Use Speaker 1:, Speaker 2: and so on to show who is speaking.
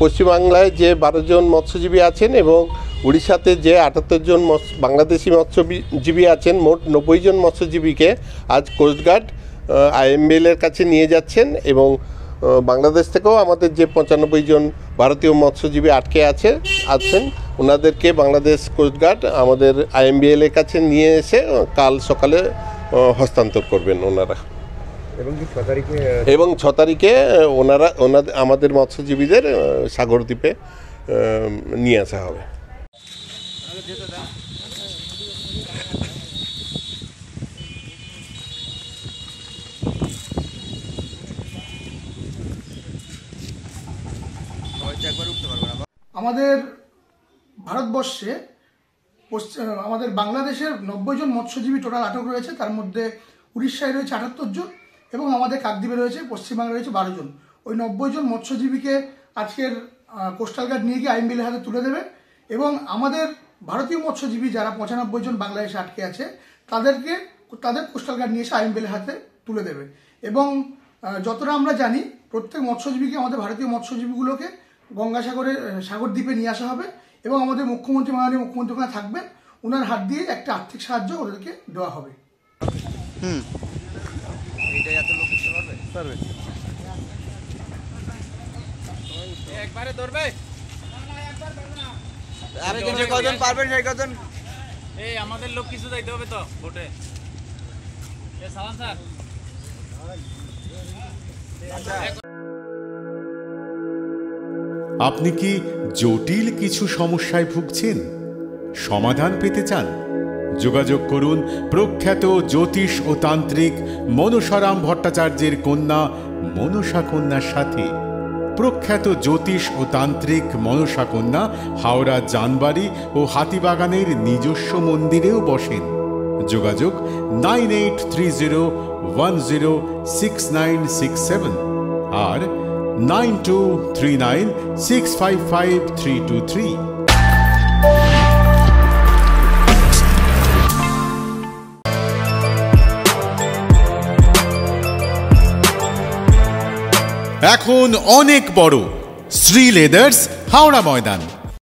Speaker 1: পশ্চিমবাংলায় যে 12 জন মৎস্যজীবী আছেন এবং উড়িষ্যাতে যে 78 জন বাংলাদেশি মৎস্যজীবী আছেন, মোট 90 জন মৎস্যজীবীকে আজ কোস্টগার্ড IMBL এর কাছে নিয়ে যাচ্ছেন। এবং বাংলাদেশ থেকেও আমাদের যে 95 জন ভারতীয় মৎস্যজীবী আটকে আছেন ওনাদেরকে বাংলাদেশ কোস্টগার্ড আমাদের IMBL এর কাছে নিয়ে এসে কাল সকালে হস্তান্তর করবেন ওনারা। এবং 6 তারিখে আমাদের মৎস্যজীবীদের সাগরদ্বীপে নিয়ে আসা হবে।
Speaker 2: আমাদের ভারতবর্ষে আমাদের বাংলাদেশের 90 জন মৎস্যজীবী টোটাল আটক রয়েছে, তার মধ্যে উড়িষ্যায় রয়েছে 78 জন এবং আমাদের কাকদ্বীপে রয়েছে, পশ্চিমবাংলায় রয়েছে 12 জন। ওই 90 জন মৎস্যজীবীকে আজকের কোস্টাল গার্ড নিয়ে গিয়ে IMBL এর হাতে তুলে দেবে এবং আমাদের ভারতীয় মৎস্যজীবী যারা 95 জন বাংলাদেশে আটকে আছে তাদের কোস্টাল গার্ড নিয়ে এসে IMBL এর হাতে তুলে দেবে। এবং যতটা আমরা জানি প্রত্যেক মৎস্যজীবীকে, আমাদের ভারতীয় মৎস্যজীবীগুলোকে গঙ্গাসাগরে সাগরদ্বীপে নিয়ে আসা হবে এবং আমাদের মুখ্যমন্ত্রী, মাননীয় মুখ্যমন্ত্রী ওখানে থাকবেন, ওনার হাত দিয়ে একটা আর্থিক সাহায্য ওদেরকে দেওয়া হবে।
Speaker 3: একবারে ধরবে,
Speaker 4: কজন পারবেন সেই কজন।
Speaker 3: এই আমাদের লোক কিছু যাইতে হবে তো ভোটে। সালাম স্যার।
Speaker 5: আপনি কি জটিল কিছু সমস্যায় ভুগছেন, সমাধান পেতে চান? যোগাযোগ করুন প্রখ্যাত জ্যোতিষ ও তান্ত্রিক মনসারাম ভট্টাচার্যের কন্যা মনসা কন্যার সাথে। প্রখ্যাত জ্যোতিষ ও তান্ত্রিক মনসা কন্যা হাওড়া জানবাড়ি ও হাতিবাগানের নিজস্ব মন্দিরেও বসেন। যোগাযোগ 9830106967 আর 9239655323। এখন অনেক বড় শ্রী লেদার্স হাওড়া ময়দান।